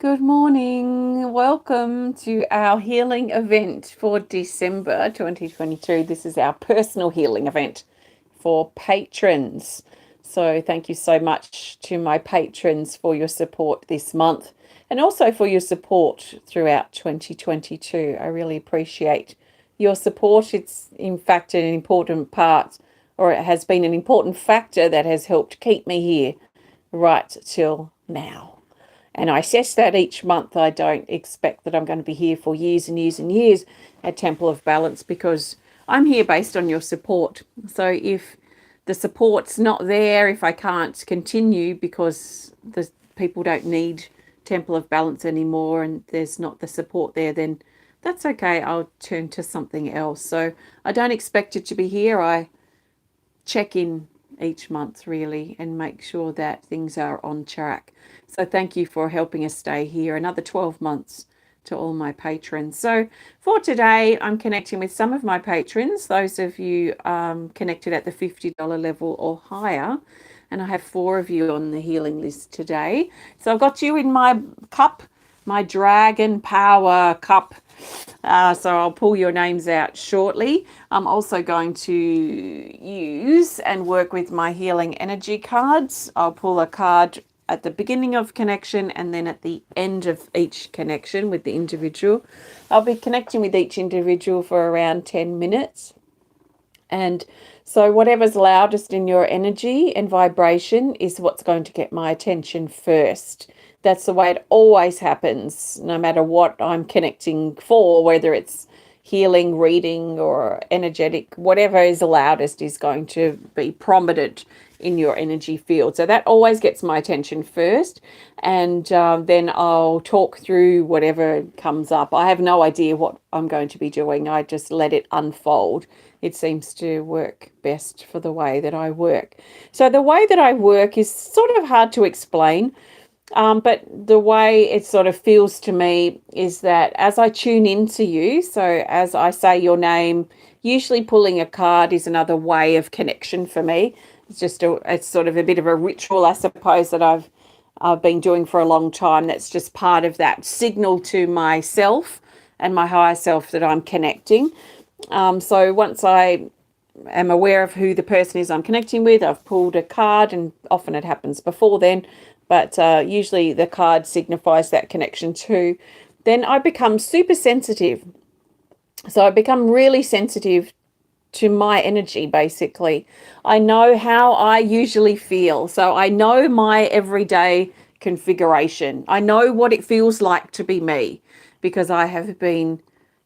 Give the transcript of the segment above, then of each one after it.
Good morning. Welcome to our healing event for December 2022. This is our personal healing event for patrons. So, thank you so much to my patrons for your support this month and also for your support throughout 2022. I really appreciate your support. It's, in fact, an important part, or it has been an important factor that has helped keep me here right till now. And I assess that each month. I don't expect that I'm going to be here for years and years and years at Temple of Balance because I'm here based on your support. So if the support's not there, if I can't continue because the people don't need Temple of Balance anymore and there's not the support there, then that's okay. I'll turn to something else. So I don't expect it to be here. I check in each month really and make sure that things are on track. So thank you for helping us stay here another 12 months to all my patrons. So for today, I'm connecting with some of my patrons, those of you connected at the $50 level or higher. And I have 4 of you on the healing list today. So I've got you in my cup, my Dragon Power cup. So I'll pull your names out shortly. I'm also going to use and work with my healing energy cards. I'll pull a card at the beginning of connection and then at the end of each connection with the individual. I'll be connecting with each individual for around 10 minutes. And so whatever's loudest in your energy and vibration is what's going to get my attention first. That's the way it always happens, no matter what I'm connecting for, whether it's healing, reading, or energetic. Whatever is the loudest is going to be prominent in your energy field. So that always gets my attention first. And then I'll talk through whatever comes up. I have no idea what I'm going to be doing. I just let it unfold. It seems to work best for the way that I work. So the way that I work is sort of hard to explain. But the way it sort of feels to me is that as I tune into you, so as I say your name, usually pulling a card is another way of connection for me. It's sort of a bit of a ritual, I suppose, that I've been doing for a long time. That's just part of that signal to myself and my higher self that I'm connecting. So once I am aware of who the person is I'm connecting with, I've pulled a card, and often it happens before then, but usually the card signifies that connection too. Then I become super sensitive. So I become really sensitive to my energy, basically. I know how I usually feel. So I know my everyday configuration. I know what it feels like to be me because I have been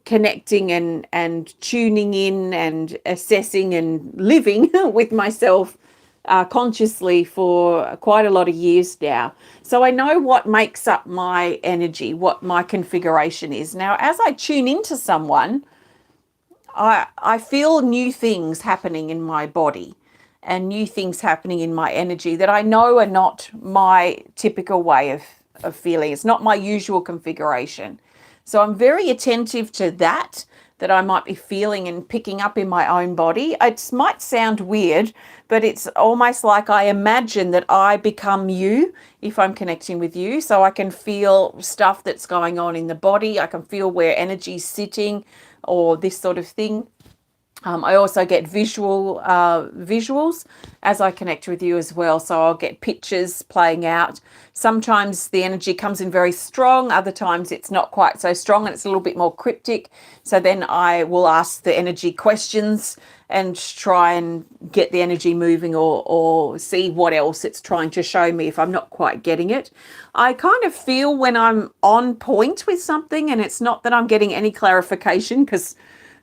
connecting and tuning in and assessing and living with myself consciously for quite a lot of years now. So I know what makes up my energy, what my configuration is. Now, as I tune into someone, I feel new things happening in my body and new things happening in my energy that I know are not my typical way of feeling. It's not my usual configuration. So I'm very attentive to that I might be feeling and picking up in my own body. It might sound weird, but it's almost like I imagine that I become you if I'm connecting with you. So I can feel stuff that's going on in the body. I can feel where energy's sitting or this sort of thing. I also get visuals as I connect with you as well. So I'll get pictures playing out. Sometimes the energy comes in very strong. Other times it's not quite so strong and it's a little bit more cryptic. So then I will ask the energy questions and try and get the energy moving or see what else it's trying to show me if I'm not quite getting it. I kind of feel when I'm on point with something and it's not that I'm getting any clarification because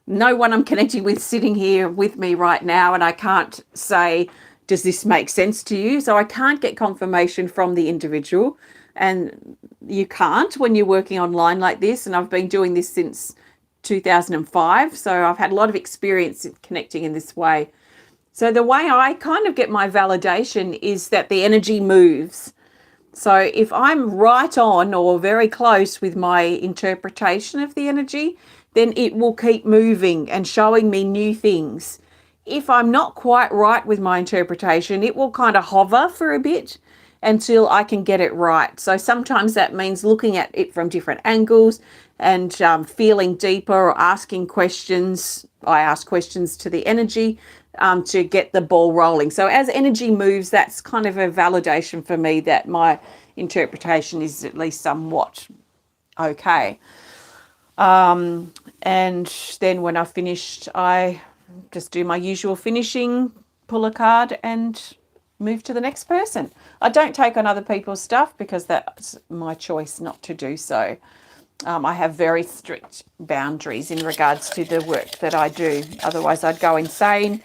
no one I'm connecting with sitting here with me right now, and I can't say, does this make sense to you? So I can't get confirmation from the individual, and you can't when you're working online like this. And I've been doing this since 2005, so I've had a lot of experience connecting in this way. So the way I kind of get my validation is that the energy moves. So if I'm right on or very close with my interpretation of the energy, then it will keep moving and showing me new things. If I'm not quite right with my interpretation, it will kind of hover for a bit until I can get it right. So sometimes that means looking at it from different angles and feeling deeper or asking questions. I ask questions to the energy to get the ball rolling. So as energy moves, that's kind of a validation for me that my interpretation is at least somewhat okay. And then when I've finished, I just do my usual finishing, pull a card and move to the next person. I don't take on other people's stuff because that's my choice not to do so. I have very strict boundaries in regards to the work that I do. Otherwise, I'd go insane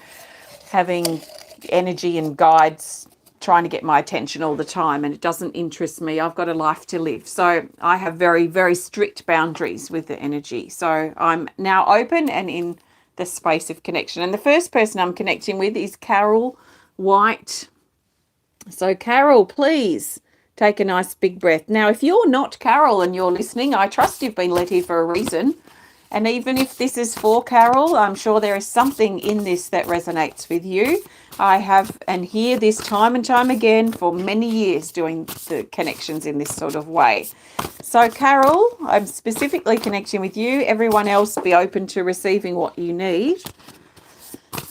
having energy and guides trying to get my attention all the time, and it doesn't interest me. I've got a life to live. So I have very, very strict boundaries with the energy. So I'm now open and in the space of connection. And the first person I'm connecting with is Carol White. So Carol, please take a nice big breath. Now, if you're not Carol and you're listening, I trust you've been let here for a reason. And even if this is for Carol, I'm sure there is something in this that resonates with you. I have and hear this time and time again for many years doing the connections in this sort of way. So Carol, I'm specifically connecting with you. Everyone else, be open to receiving what you need.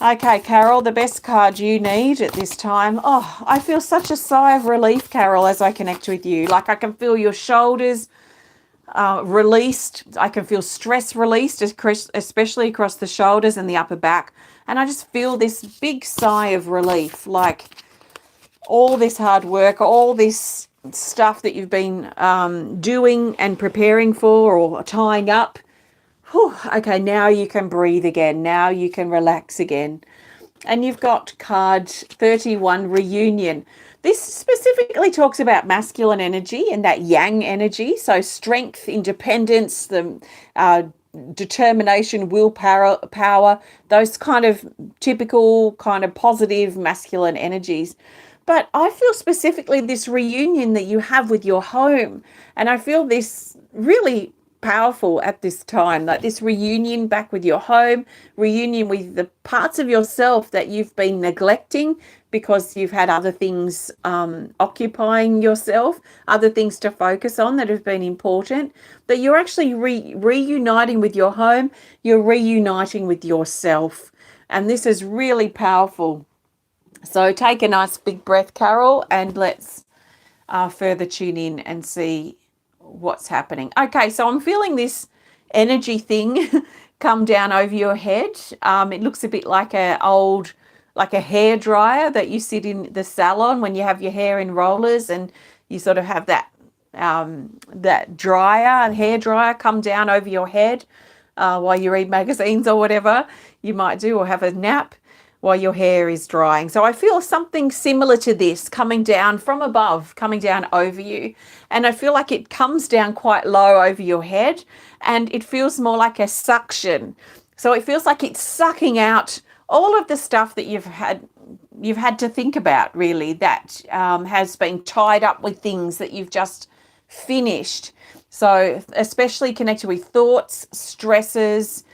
Okay, Carol, the best card you need at this time. Oh, I feel such a sigh of relief, Carol, as I connect with you. Like I can feel your shoulders released. I can feel stress released, especially across the shoulders and the upper back. And I just feel this big sigh of relief, like all this hard work, all this stuff that you've been doing and preparing for or tying up. Whew, okay, now you can breathe again. Now you can relax again. And you've got card 31, reunion. This specifically talks about masculine energy and that yang energy. So strength, independence, the determination, willpower, those kind of typical kind of positive masculine energies. But I feel specifically this reunion that you have with your home. And I feel this really powerful at this time, like this reunion back with your home, reunion with the parts of yourself that you've been neglecting because you've had other things occupying yourself, other things to focus on that have been important, that you're actually reuniting with your home, you're reuniting with yourself. And this is really powerful. So take a nice big breath, Carol, and let's further tune in and see what's happening. Okay, so I'm feeling this energy thing come down over your head. It looks a bit like a hair dryer that you sit in the salon when you have your hair in rollers, and you sort of have that hair dryer come down over your head while you read magazines or whatever you might do, or have a nap while your hair is drying. So I feel something similar to this coming down from above, coming down over you. And I feel like it comes down quite low over your head, and it feels more like a suction. So it feels like it's sucking out all of the stuff that you've had to think about, really, that has been tied up with things that you've just finished. So especially connected with thoughts, stresses,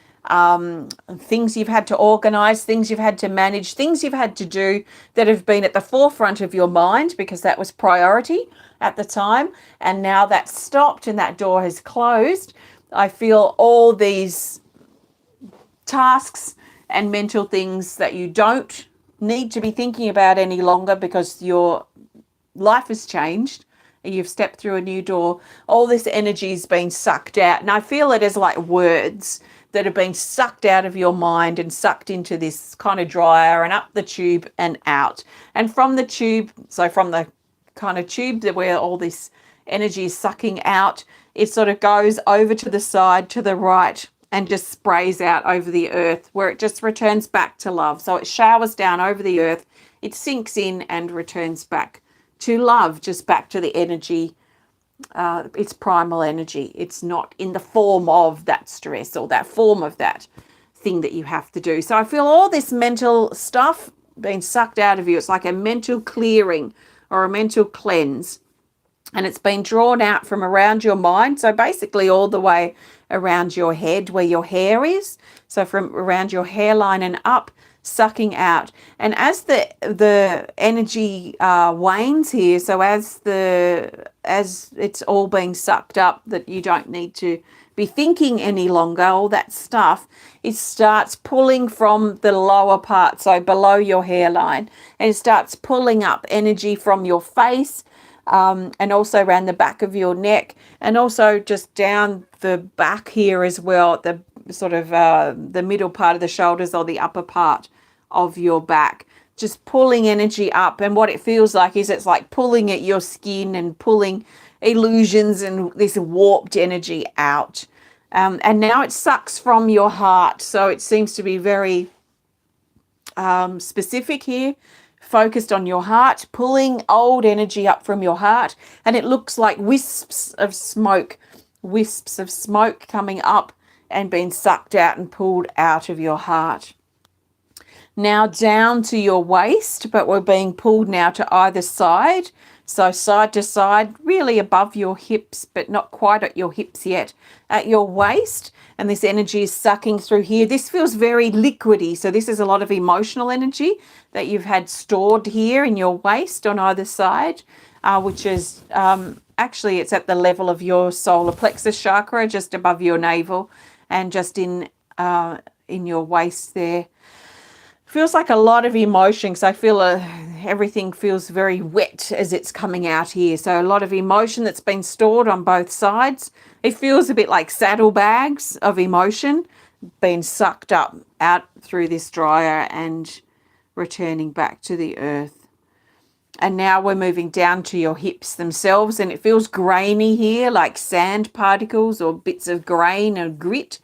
things you've had to organize, things you've had to manage, things you've had to do that have been at the forefront of your mind because that was priority at the time, and now that's stopped and that door has closed. I feel all these tasks and mental things that you don't need to be thinking about any longer because your life has changed. You've stepped through a new door. All this energy is being sucked out, and I feel it as like words that have been sucked out of your mind and sucked into this kind of dryer and up the tube and out. And from the tube, so from the kind of tube that where all this energy is sucking out, it sort of goes over to the side, to the right, and just sprays out over the earth, where it just returns back to love. So it showers down over the earth, it sinks in and returns back to love, just back to the energy. It's primal energy. It's not in the form of that stress or that form of that thing that you have to do. So I feel all this mental stuff being sucked out of you. It's like a mental clearing or a mental cleanse. And it's been drawn out from around your mind. So basically all the way around your head where your hair is. So from around your hairline and up. sucking out. And as the energy wanes here, so as it's all being sucked up, that you don't need to be thinking any longer, all that stuff, it starts pulling from the lower part, so below your hairline, and it starts pulling up energy from your face, and also around the back of your neck, and also just down the back here as well, the sort of the middle part of the shoulders or the upper part of your back, just pulling energy up. And what it feels like is it's like pulling at your skin and pulling illusions and this warped energy out. And now it sucks from your heart, so it seems to be very specific here, focused on your heart, pulling old energy up from your heart. And it looks like wisps of smoke coming up and being sucked out and pulled out of your heart. Now down to your waist, but we're being pulled now to either side. So side to side, really above your hips, but not quite at your hips yet, at your waist. And this energy is sucking through here. This feels very liquidy. So this is a lot of emotional energy that you've had stored here in your waist on either side, which is actually, it's at the level of your solar plexus chakra, just above your navel, and just in your waist there. Feels like a lot of emotion. So I feel everything feels very wet as it's coming out here. So a lot of emotion that's been stored on both sides. It feels a bit like saddlebags of emotion being sucked up out through this dryer and returning back to the earth. And now we're moving down to your hips themselves, and it feels grainy here, like sand particles or bits of grain and grit.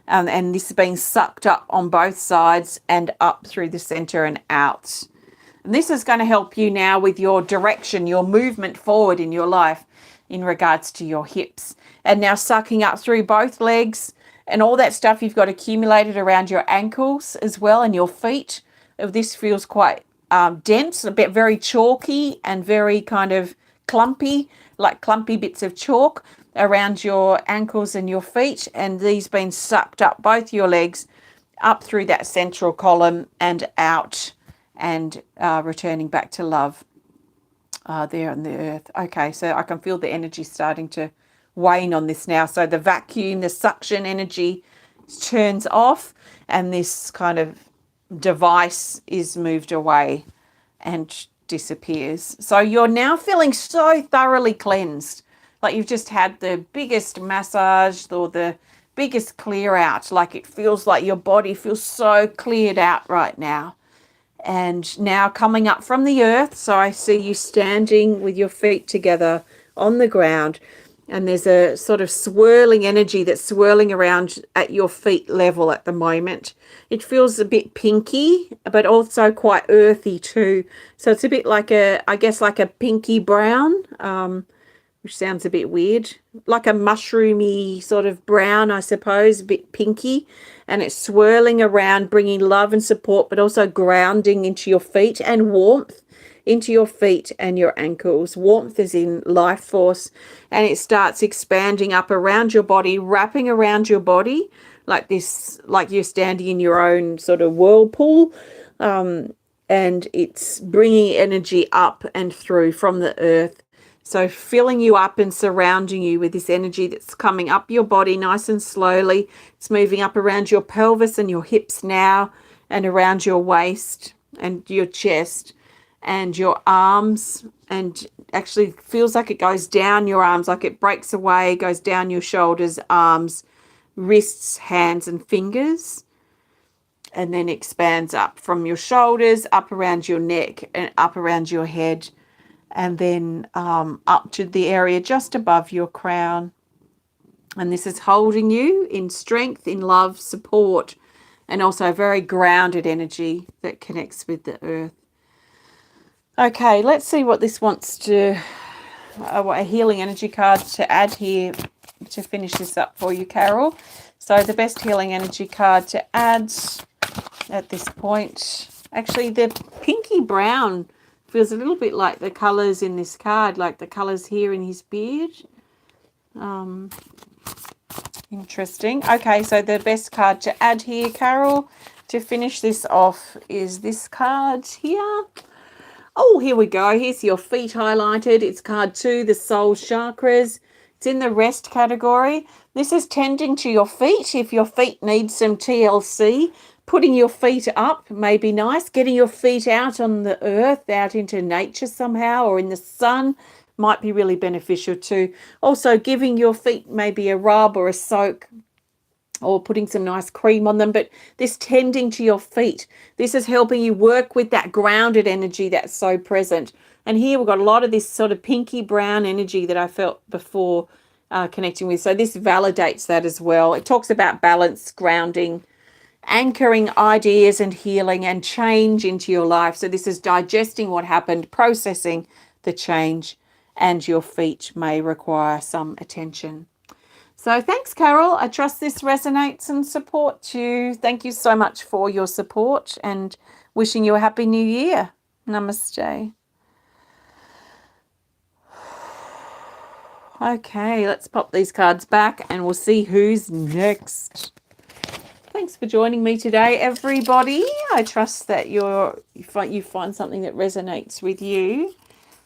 And this is being sucked up on both sides and up through the center and out. And this is going to help you now with your direction, your movement forward in your life in regards to your hips. And now sucking up through both legs and all that stuff you've got accumulated around your ankles as well and your feet. This feels quite dense, a bit very chalky and very kind of clumpy, like clumpy bits of chalk around your ankles and your feet, and these being sucked up both your legs up through that central column and out, and returning back to love there on the earth. Okay, so I can feel the energy starting to wane on this now. So the vacuum, the suction energy turns off, and this kind of device is moved away and disappears. So you're now feeling so thoroughly cleansed, like you've just had the biggest massage or the biggest clear out. Like it feels like your body feels so cleared out right now. And now coming up from the earth, so I see you standing with your feet together on the ground, and there's a sort of swirling energy that's swirling around at your feet level at the moment. It feels a bit pinky, but also quite earthy too. So it's a bit like I guess like a pinky brown, which sounds a bit weird, like a mushroomy sort of brown, I suppose, a bit pinky, and it's swirling around, bringing love and support, but also grounding into your feet and warmth into your feet and your ankles. Warmth is in life force, and it starts expanding up around your body, wrapping around your body like this, like you're standing in your own sort of whirlpool, and it's bringing energy up and through from the earth. So filling you up and surrounding you with this energy that's coming up your body nice and slowly. It's moving up around your pelvis and your hips now, and around your waist and your chest and your arms, and actually feels like it goes down your arms, like it breaks away, goes down your shoulders, arms, wrists, hands and fingers, and then expands up from your shoulders, up around your neck and up around your head, and then up to the area just above your crown. And this is holding you in strength, in love, support, and also very grounded energy that connects with the earth. Okay, let's see what this wants to, a healing energy card to add here to finish this up for you, Carol. So the best healing energy card to add at this point, actually the pinky brown feels a little bit like the colours in this card, like the colours here in his beard. Interesting. Okay, so the best card to add here, Carol, to finish this off is this card here. Oh, here we go. Here's your feet highlighted. It's card 2, the soul chakras. It's in the rest category. This is tending to your feet. If your feet need some TLC, putting your feet up may be nice. Getting your feet out on the earth, out into nature somehow, or in the sun might be really beneficial too. Also, giving your feet maybe a rub or a soak, or putting some nice cream on them, but this tending to your feet, this is helping you work with that grounded energy that's so present. And here we've got a lot of this sort of pinky brown energy that I felt before connecting with. So this validates that as well. It talks about balance, grounding, anchoring ideas and healing and change into your life. So this is digesting what happened, processing the change, and your feet may require some attention. So thanks, Carol. I trust this resonates and supports you. Thank you so much for your support and wishing you a happy new year. Namaste. Okay, let's pop these cards back and we'll see who's next. Thanks for joining me today, everybody. I trust that you find something that resonates with you.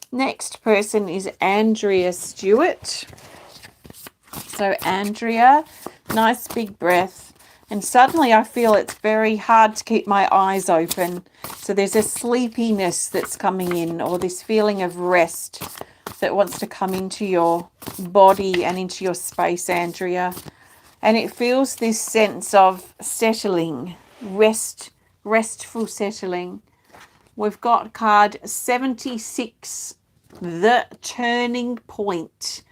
Next person is Andrea Stuart. So Andrea, nice big breath. And suddenly I feel it's very hard to keep my eyes open. So there's a sleepiness that's coming in, or this feeling of rest that wants to come into your body and into your space, Andrea. And it feels this sense of settling, restful settling. We've got card 76, the turning point.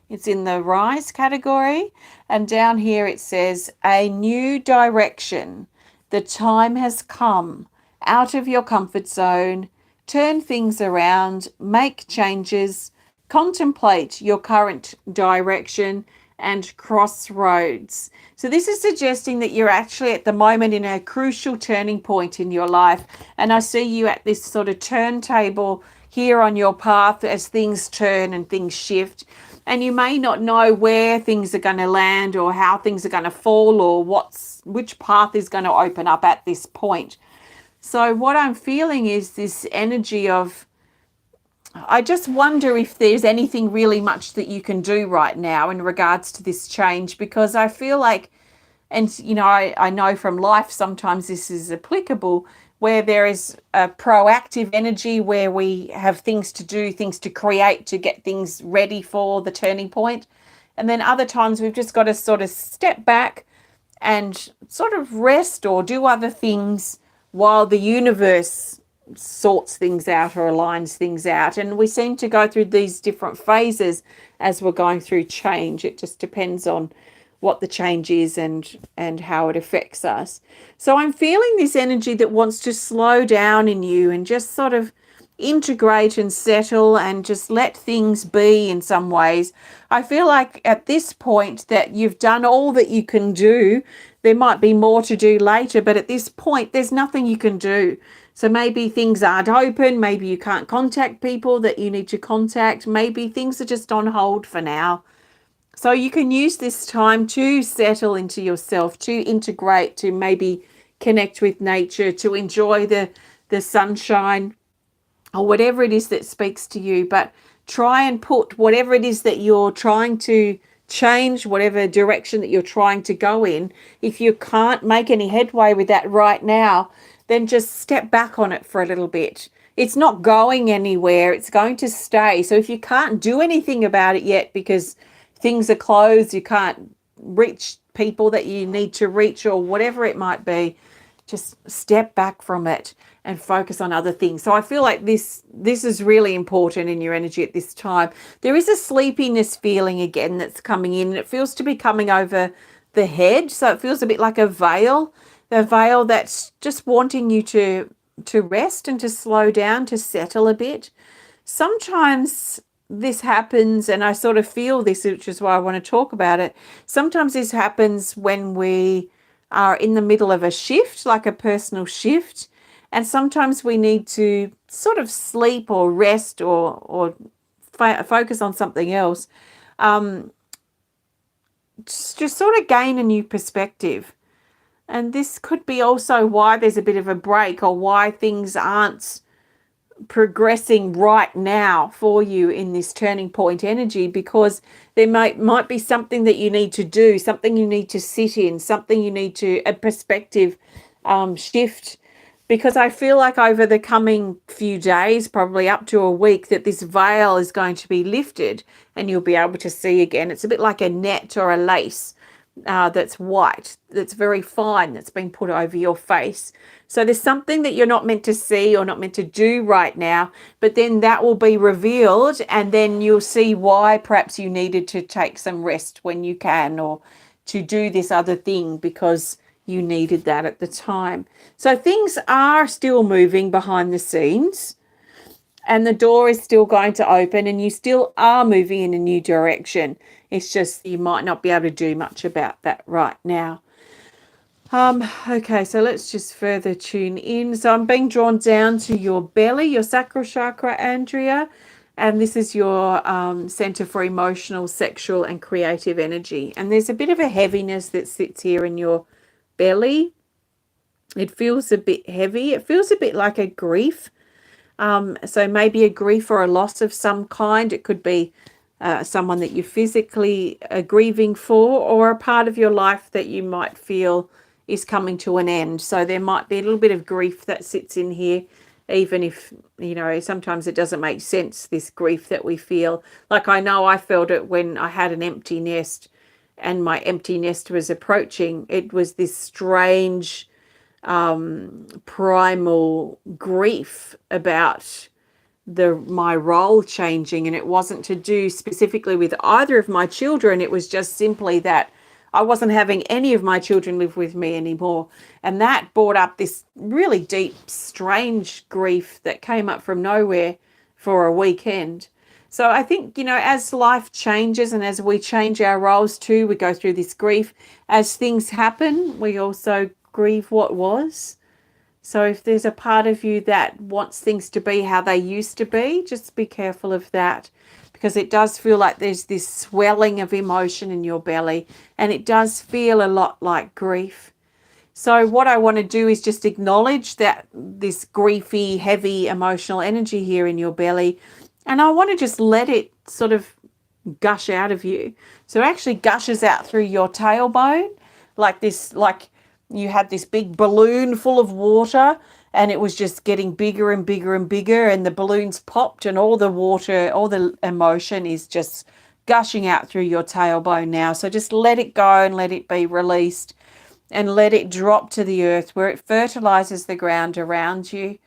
It's in the rise category, and down here it says a new direction. The time has come. Out of your comfort zone, turn things around, make changes, contemplate your current direction and crossroads. So this is suggesting that you're actually at the moment in a crucial turning point in your life, and I see you at this sort of turntable here on your path as things turn and things shift. And you may not know where things are going to land or how things are going to fall or which path is going to open up at this point. So what I'm feeling is this energy of, I just wonder if there's anything really much that you can do right now in regards to this change, because I feel like, and you know, I know from life sometimes this is applicable, where there is a proactive energy where we have things to do, things to create, to get things ready for the turning point. And then other times we've just got to sort of step back and sort of rest or do other things while the universe sorts things out or aligns things out. And we seem to go through these different phases as we're going through change. It just depends on what the change is and how it affects us. So I'm feeling this energy that wants to slow down in you and just sort of integrate and settle and just let things be in some ways. I feel like at this point that you've done all that you can do. There might be more to do later, but at this point there's nothing you can do. So maybe things aren't open, maybe you can't contact people that you need to contact, maybe things are just on hold for now. So you can use this time to settle into yourself, to integrate, to maybe connect with nature, to enjoy the sunshine or whatever it is that speaks to you. But try and put whatever it is that you're trying to change, whatever direction that you're trying to go in. If you can't make any headway with that right now, then just step back on it for a little bit. It's not going anywhere. It's going to stay. So if you can't do anything about it yet because things are closed, you can't reach people that you need to reach or whatever it might be, just step back from it and focus on other things. So I feel like this is really important in your energy at this time. There is a sleepiness feeling again that's coming in, and it feels to be coming over the head. So it feels a bit like a veil that's just wanting you to rest and to slow down, to settle a bit. Sometimes this happens, and I sort of feel this, which is why I want to talk about it. Sometimes this happens when we are in the middle of a shift, like a personal shift, and sometimes we need to sort of sleep or rest or focus on something else, just sort of gain a new perspective. And this could be also why there's a bit of a break, or why things aren't progressing right now for you in this turning point energy, because there might be something that you need to do, something you need to sit in, something you need to, a perspective shift. Because I feel like over the coming few days, probably up to a week, that this veil is going to be lifted and you'll be able to see again. It's a bit like a net or a lace that's white, that's very fine, that's been put over your face. So there's something that you're not meant to see or not meant to do right now, but then that will be revealed, and then you'll see why perhaps you needed to take some rest when you can, or to do this other thing because you needed that at the time. So things are still moving behind the scenes, and the door is still going to open, and you still are moving in a new direction. It's just you might not be able to do much about that right now. Okay, so let's just further tune in. So I'm being drawn down to your belly, your sacral chakra, Andrea, and this is your center for emotional, sexual, and creative energy. And there's a bit of a heaviness that sits here in your belly. It feels a bit heavy. It feels a bit like a grief. So maybe a grief or a loss of some kind. It could be someone that you're physically grieving for, or a part of your life that you might feel is coming to an end. So there might be a little bit of grief that sits in here, even if, sometimes it doesn't make sense, this grief that we feel. Like I know I felt it when I had an empty nest and my empty nest was approaching. It was this strange primal grief about my role changing, and it wasn't to do specifically with either of my children. It was just simply that I wasn't having any of my children live with me anymore, and that brought up this really deep, strange grief that came up from nowhere for a weekend. So I think, as life changes and as we change our roles too, we go through this grief. As things happen, we also grieve what was. So if there's a part of you that wants things to be how they used to be, just be careful of that, because it does feel like there's this swelling of emotion in your belly, and it does feel a lot like grief. So what I want to do is just acknowledge that this griefy, heavy emotional energy here in your belly, and I want to just let it sort of gush out of you. So it actually gushes out through your tailbone, like this, like you had this big balloon full of water, and it was just getting bigger and bigger and bigger, and the balloons popped, and all the water, all the emotion is just gushing out through your tailbone now. So just let it go and let it be released, and let it drop to the earth where it fertilizes the ground around you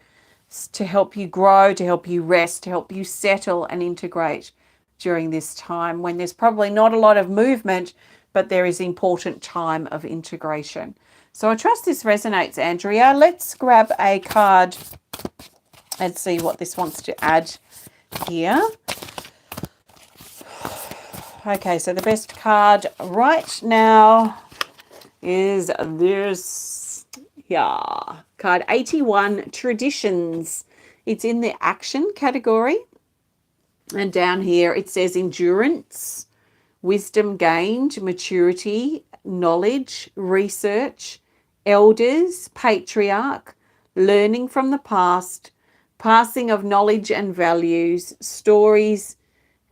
to help you grow, to help you rest, to help you settle and integrate during this time when there's probably not a lot of movement, but there is important time of integration. So I trust this resonates, Andrea. Let's grab a card and see what this wants to add here. Okay, so the best card right now is this, card 81, Traditions. It's in the action category. And down here it says endurance, wisdom gained, maturity, knowledge, research, elders, patriarch, learning from the past, passing of knowledge and values, stories,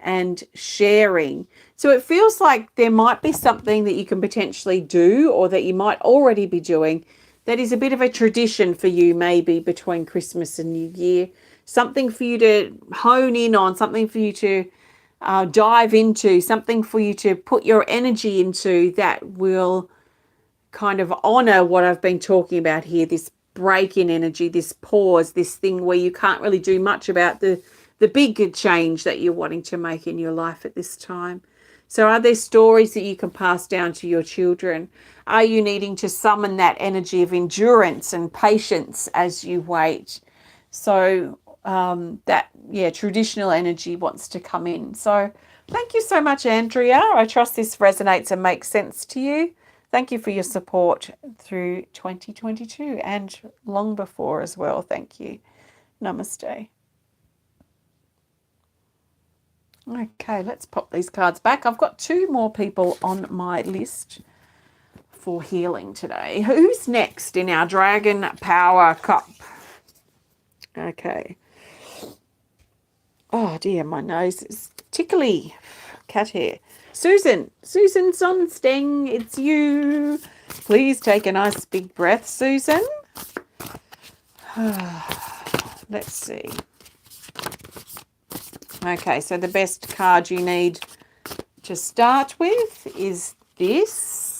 and sharing. So it feels like there might be something that you can potentially do, or that you might already be doing, that is a bit of a tradition for you, maybe between Christmas and New Year. Something for you to hone in on, something for you to dive into, something for you to put your energy into that will kind of honor what I've been talking about here, this break in energy, this pause, this thing where you can't really do much about the big change that you're wanting to make in your life at this time. So are there stories that you can pass down to your children? Are you needing to summon that energy of endurance and patience as you wait? So traditional energy wants to come in. So thank you so much, Andrea. I trust this resonates and makes sense to you. Thank you for your support through 2022 and long before as well. Thank you. Namaste. Okay, let's pop these cards back. I've got two more people on my list for healing today. Who's next in our Dragon Power Cup? Okay. Oh dear, my nose is tickly. Cat hair. Susan Sonsteng, it's you. Please take a nice big breath, Susan. Let's see. Okay, so the best card you need to start with is this.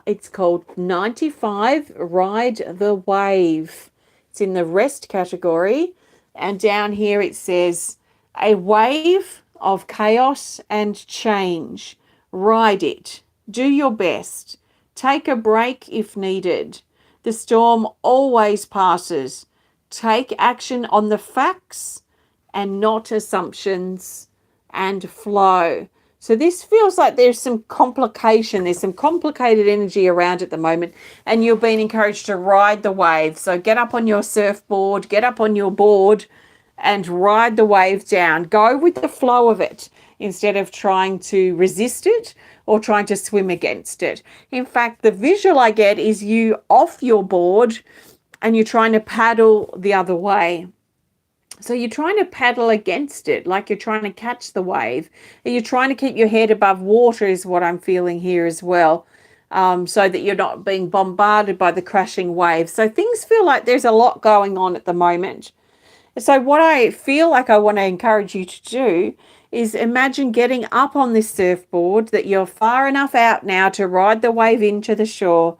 It's called 95 Ride the Wave. It's in the rest category. And down here it says, a wave of chaos and change. Ride it. Do your best. Take a break if needed. The storm always passes. Take action on the facts and not assumptions, and flow. So this feels like there's some complication. There's some complicated energy around at the moment, and you're being encouraged to ride the wave. So get up on your surfboard, get up on your board and ride the wave down. Go with the flow of it instead of trying to resist it or trying to swim against it. In fact, the visual I get is you off your board and you're trying to paddle the other way. So you're trying to paddle against it, like you're trying to catch the wave. And you're trying to keep your head above water is what I'm feeling here as well, so that you're not being bombarded by the crashing waves. So things feel like there's a lot going on at the moment. So what I feel like I want to encourage you to do is imagine getting up on this surfboard, that you're far enough out now to ride the wave into the shore,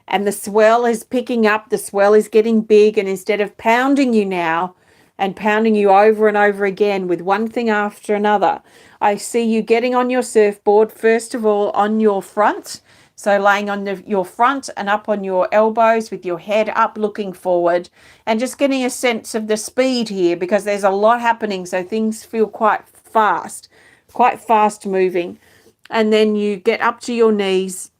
and the swell is picking up, the swell is getting big, and instead of pounding you now, and pounding you over and over again with one thing after another, I see you getting on your surfboard, first of all, on your front. So laying on your front and up on your elbows with your head up looking forward, and just getting a sense of the speed here, because there's a lot happening. So things feel quite fast moving. And then you get up to your knees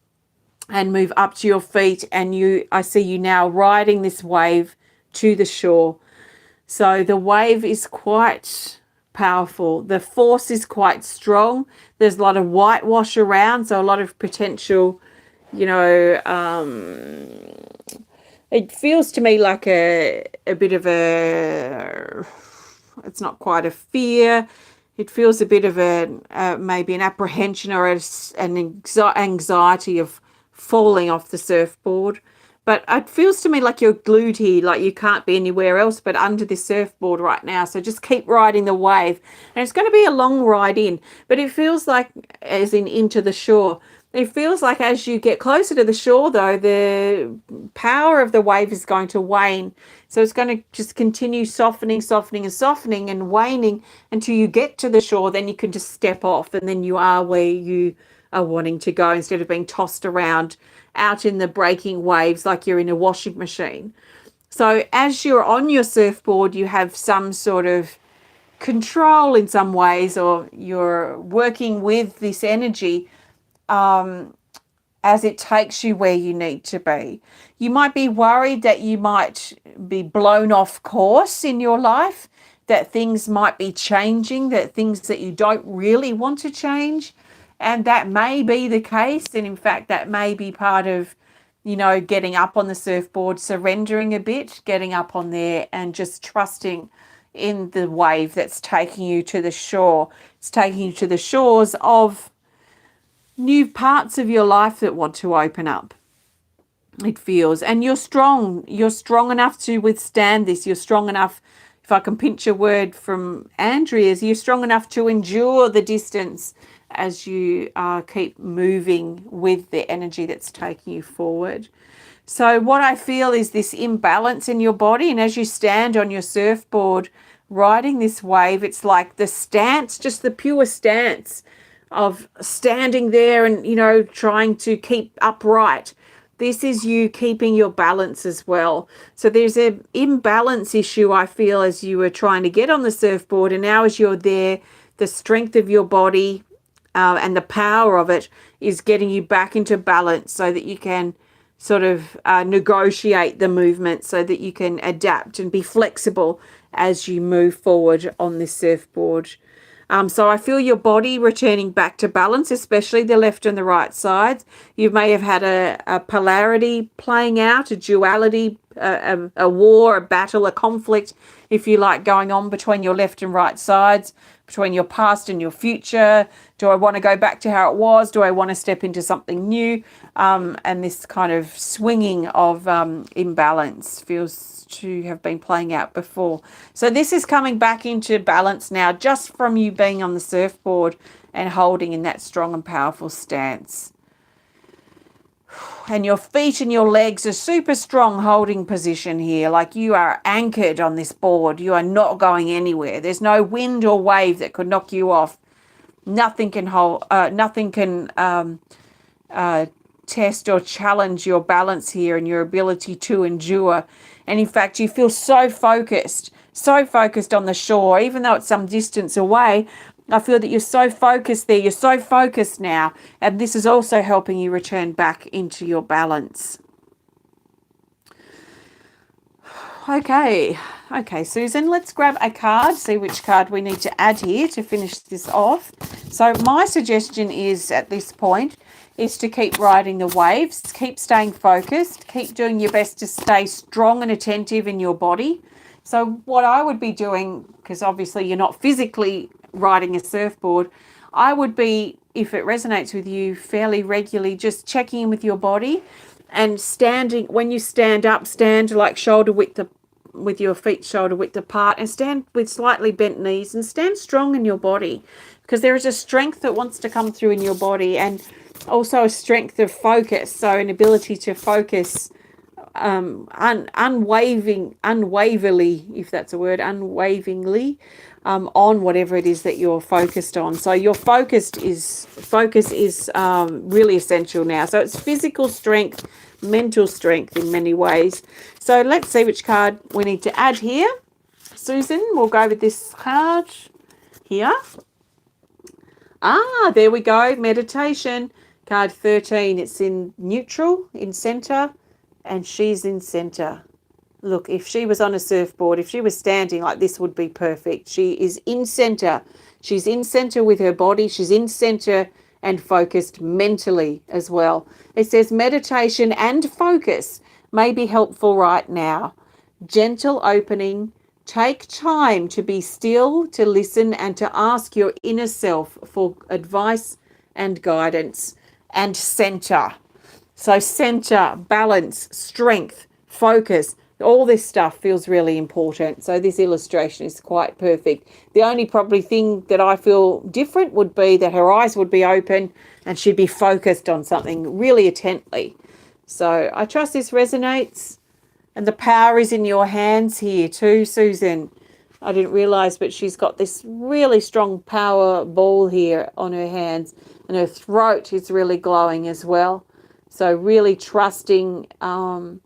and move up to your feet. And I see you now riding this wave to the shore. So the wave is quite powerful. The force is quite strong. There's a lot of whitewash around, so a lot of potential, it feels to me like a bit of it's not quite a fear. It feels a bit of maybe an apprehension or an anxiety of falling off the surfboard. But it feels to me like you're glued here, like you can't be anywhere else but under this surfboard right now. So just keep riding the wave. And it's going to be a long ride in, but it feels like, as in into the shore, it feels like as you get closer to the shore, though, the power of the wave is going to wane. So it's going to just continue softening and waning until you get to the shore. Then you can just step off, and then you are where you are wanting to go, instead of being tossed around out in the breaking waves like you're in a washing machine. So as you're on your surfboard, you have some sort of control in some ways, or you're working with this energy as it takes you where you need to be. You might be worried that you might be blown off course in your life, that things might be changing, that things that you don't really want to change. And that may be the case. And in fact, that may be part of, getting up on the surfboard, surrendering a bit, getting up on there and just trusting in the wave that's taking you to the shore. It's taking you to the shores of new parts of your life that want to open up. It feels. And you're strong. You're strong enough to withstand this. You're strong enough, if I can pinch a word from Andrea's, you're strong enough to endure the distance as you keep moving with the energy that's taking you forward. So what I feel is this imbalance in your body, and as you stand on your surfboard riding this wave, it's like the stance, just the pure stance of standing there and, trying to keep upright. This is you keeping your balance as well. So there's an imbalance issue, I feel, as you were trying to get on the surfboard, and now as you're there, the strength of your body and the power of it is getting you back into balance, so that you can sort of negotiate the movement, so that you can adapt and be flexible as you move forward on this surfboard. So I feel your body returning back to balance, especially the left and the right sides. You may have had a polarity playing out, a duality, a war, a battle, a conflict, if you like, going on between your left and right sides, between your past and your future. Do I want to go back to how it was? Do I want to step into something new? And this kind of swinging of imbalance feels to have been playing out before. So this is coming back into balance now, just from you being on the surfboard and holding in that strong and powerful stance. And your feet and your legs are super strong holding position here, like you are anchored on this board. You are not going anywhere. There's no wind or wave that could knock you off. Nothing can hold. Nothing can test or challenge your balance here and your ability to endure. And in fact, you feel so focused on the shore, even though it's some distance away. I feel that you're so focused there. You're so focused now. And this is also helping you return back into your balance. Okay, Susan, let's grab a card, see which card we need to add here to finish this off. So my suggestion is, at this point, is to keep riding the waves, keep staying focused, keep doing your best to stay strong and attentive in your body. So what I would be doing, because obviously you're not physically riding a surfboard, I would be, if it resonates with you, fairly regularly just checking in with your body and standing. When you stand up, stand like shoulder width, with your feet shoulder width apart, and stand with slightly bent knees and stand strong in your body, because there is a strength that wants to come through in your body, and also a strength of focus, so an ability to focus unwaveringly, if that's a word, unwaveringly on whatever it is that you're focused on. So your focus is really essential now. So it's physical strength, mental strength in many ways. So let's see which card we need to add here. Susan, we'll go with this card here. There we go. Meditation. Card 13. It's in neutral, in center, and she's in center. Look, if she was on a surfboard, if she was standing like this, would be perfect. She is in center. She's in center with her body. She's in center and focused mentally as well. It says meditation and focus may be helpful right now. Gentle opening. Take time to be still, to listen, and to ask your inner self for advice and guidance. And center. So center, balance, strength, focus, all this stuff feels really important. So this illustration is quite perfect. The only probably thing that I feel different would be that her eyes would be open and she'd be focused on something really intently. So I trust this resonates. And the power is in your hands here too, Susan. I didn't realise, but she's got this really strong power ball here on her hands, and her throat is really glowing as well. So really trusting in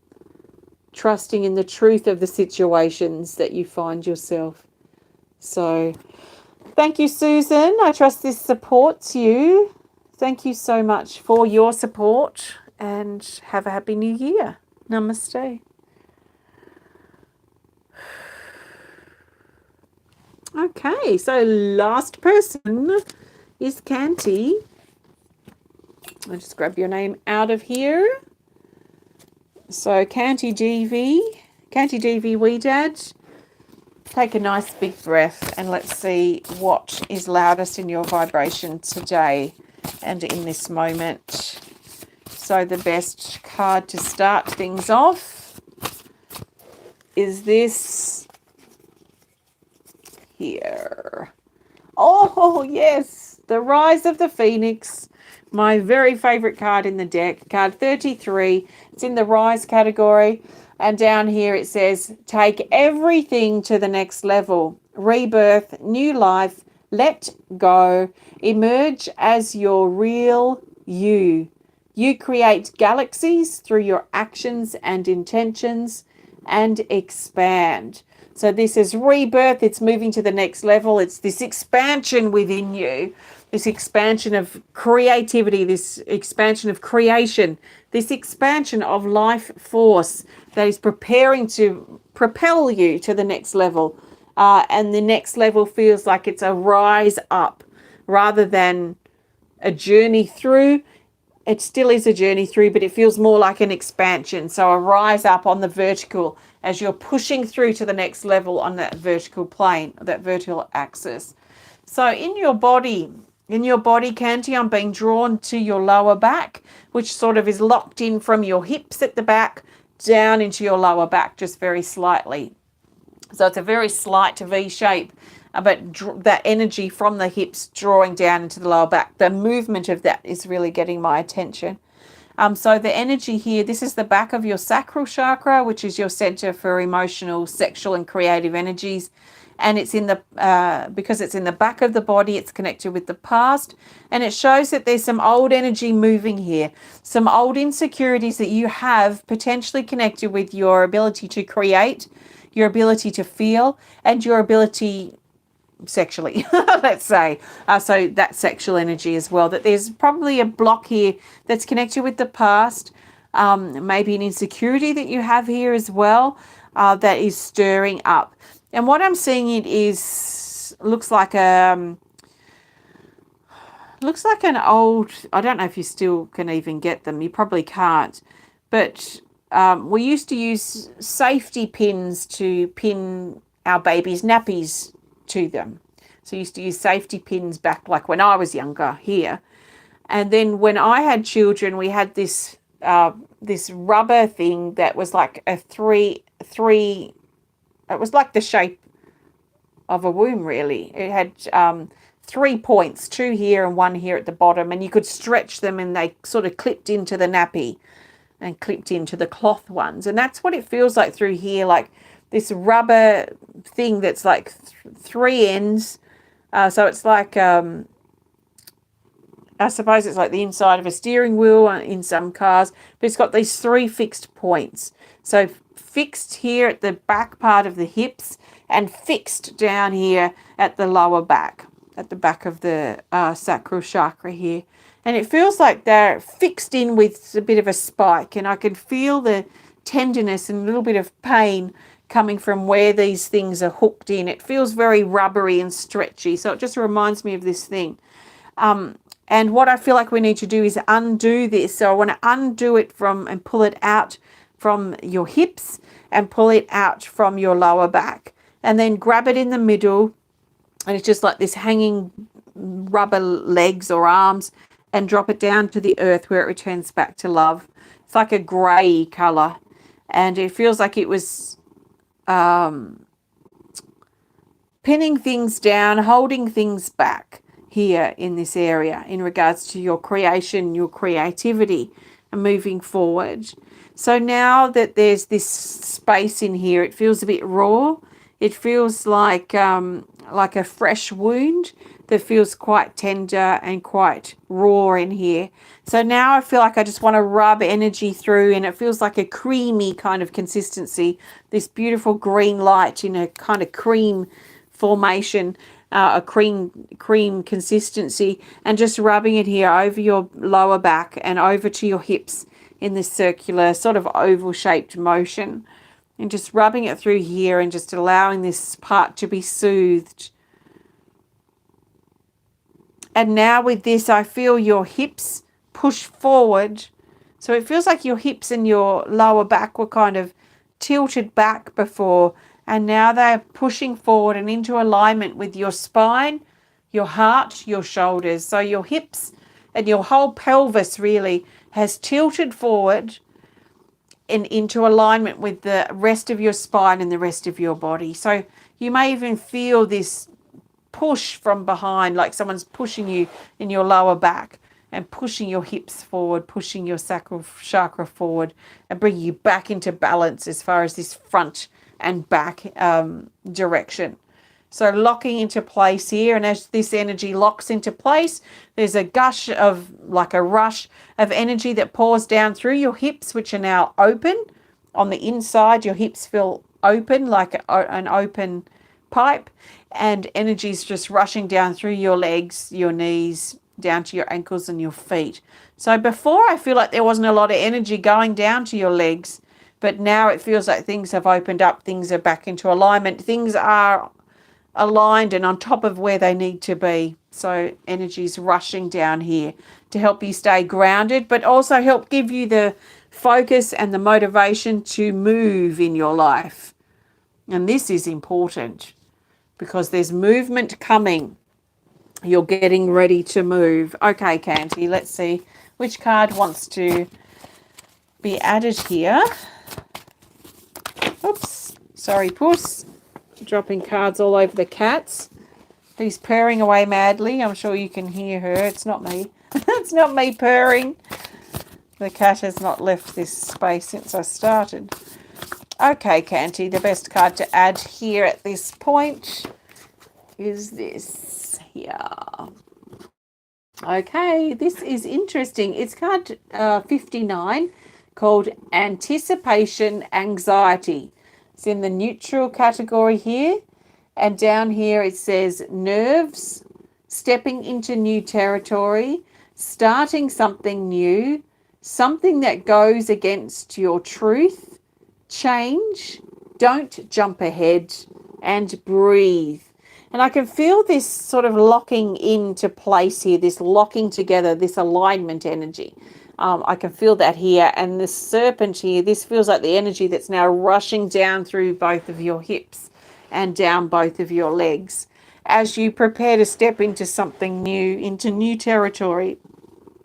the truth of the situations that you find yourself. So thank you, Susan. I trust this supports you. Thank you so much for your support, and have a happy new year. Namaste. Okay, so last person is Kanti. I'll just grab your name out of here. So KantiDevi Wedad. Take a nice big breath and let's see what is loudest in your vibration today and in this moment. So the best card to start things off is this here. Oh, yes, the Rise of the Phoenix, my very favorite card in the deck, card 33. It's in the Rise category, and down here it says, take everything to the next level, rebirth, new life, let go, emerge as your real you. You create galaxies through your actions and intentions and expand. So this is rebirth. It's moving to the next level. It's this expansion within you, this expansion of creativity, this expansion of creation, this expansion of life force that is preparing to propel you to the next level. and the next level feels like it's a rise up rather than a journey through. It still is a journey through, but it feels more like an expansion. So a rise up on the vertical as you're pushing through to the next level on that vertical plane, that vertical axis. So in your body, Kanti, I'm being drawn to your lower back, which sort of is locked in from your hips at the back down into your lower back just very slightly. So it's a very slight V shape, but that energy from the hips drawing down into the lower back, the movement of that is really getting my attention. So the energy here, this is the back of your sacral chakra, which is your center for emotional, sexual, and creative energies. And it's in the, because it's in the back of the body, it's connected with the past. And it shows that there's some old energy moving here, some old insecurities that you have potentially connected with your ability to create, your ability to feel, and your ability sexually, let's say. So that sexual energy as well, that there's probably a block here that's connected with the past, maybe an insecurity that you have here as well, that is stirring up. And what I'm seeing it is, looks like an old, I don't know if you still can even get them, you probably can't, but we used to use safety pins to pin our babies' nappies to them. So I used to use safety pins back like when I was younger here. And then when I had children, we had this this rubber thing that was like a three, it was like the shape of a womb, really. It had 3 points, 2 here and 1 here at the bottom, and you could stretch them and they sort of clipped into the nappy and clipped into the cloth ones. And that's what it feels like through here, like this rubber thing that's like 3 ends. So it's like, I suppose it's like the inside of a steering wheel in some cars, but it's got these 3 fixed points. So fixed here at the back part of the hips and fixed down here at the lower back, at the back of the sacral chakra here. And it feels like they're fixed in with a bit of a spike, and I can feel the tenderness and a little bit of pain coming from where these things are hooked in. It feels very rubbery and stretchy, so it just reminds me of this thing. And what I feel like we need to do is undo this. So I want to undo it from and pull it out from your hips and pull it out from your lower back, and then grab it in the middle, and it's just like this hanging rubber legs or arms, and drop it down to the earth where it returns back to love. It's like a grey colour, and it feels like it was pinning things down, holding things back here in this area in regards to your creation, your creativity, and moving forward. So now that there's this space in here, it feels a bit raw. It feels like a fresh wound that feels quite tender and quite raw in here. So now I feel like I just want to rub energy through, and it feels like a creamy kind of consistency, this beautiful green light in a kind of cream formation, a cream consistency, and just rubbing it here over your lower back and over to your hips in this circular sort of oval shaped motion, and just rubbing it through here and just allowing this part to be soothed. And now with this, I feel your hips push forward. So it feels like your hips and your lower back were kind of tilted back before, and now they're pushing forward and into alignment with your spine, your heart, your shoulders. So your hips and your whole pelvis really has tilted forward and into alignment with the rest of your spine and the rest of your body. So you may even feel this push from behind, like someone's pushing you in your lower back and pushing your hips forward, pushing your sacral chakra forward, and bringing you back into balance as far as this front and back direction. So locking into place here, and as this energy locks into place, there's a gush of, like a rush of energy that pours down through your hips, which are now open. On the inside, your hips feel open, like an open pipe, and energy is just rushing down through your legs, your knees, down to your ankles and your feet. So before, I feel like there wasn't a lot of energy going down to your legs, but now it feels like things have opened up, things are back into alignment, things are aligned and on top of where they need to be. So energy's rushing down here to help you stay grounded, but also help give you the focus and the motivation to move in your life. And this is important because there's movement coming. You're getting ready to move. Okay, Kanti, let's see which card wants to be added here. Oops, sorry, Puss. Dropping cards all over the cats. Who's purring away madly. I'm sure you can hear her. It's not me. It's not me purring. The cat has not left this space since I started. Okay, Kanti, the best card to add here at this point is this here. Okay, this is interesting. It's card 59 called Anticipation Anxiety. It's in the neutral category here. And down here it says nerves, stepping into new territory, starting something new, something that goes against your truth, change, don't jump ahead, and breathe. And I can feel this sort of locking into place here, this locking together, this alignment energy. I can feel that here. And the serpent here, this feels like the energy that's now rushing down through both of your hips and down both of your legs as you prepare to step into something new, into new territory.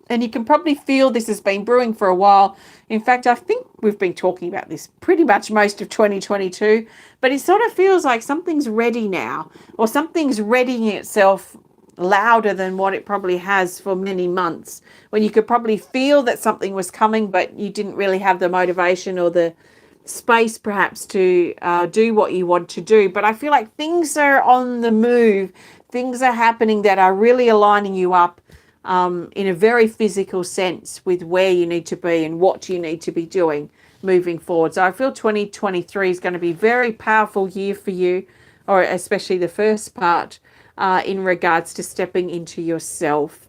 And you can probably feel this has been brewing for a while. In fact, I think we've been talking about this pretty much most of 2022, but it sort of feels like something's ready now, or something's readying itself louder than what it probably has for many months, when you could probably feel that something was coming, but you didn't really have the motivation or the space perhaps to do what you want to do. But I feel like things are on the move. Things are happening that are really aligning you up in a very physical sense with where you need to be and what you need to be doing moving forward. So I feel 2023 is going to be a very powerful year for you, or especially the first part in regards to stepping into yourself.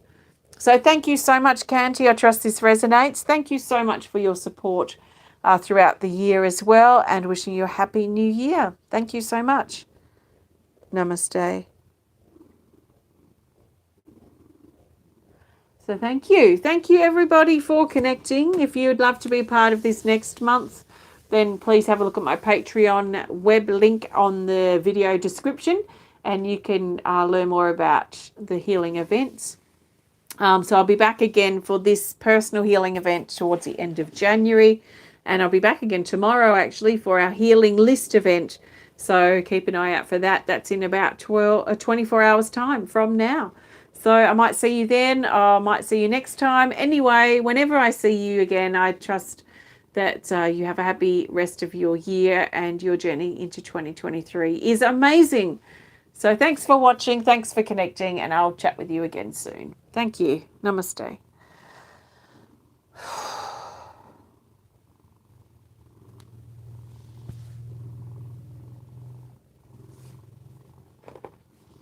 So thank you so much, Kanti. I trust this resonates. Thank you so much for your support throughout the year as well, and wishing you a happy new year. Thank you so much. Namaste. So thank you. Thank you, everybody, for connecting. If you would love to be part of this next month, then please have a look at my Patreon web link on the video description, and you can learn more about the healing events. So I'll be back again for this personal healing event towards the end of January, and I'll be back again tomorrow, actually, for our healing list event. So keep an eye out for that. That's in about 24 hours time from now. So I might see you then, or I might see you next time. Anyway, whenever I see you again, I trust that you have a happy rest of your year, and your journey into 2023 is amazing. So thanks for watching. Thanks for connecting, and I'll chat with you again soon. Thank you. Namaste.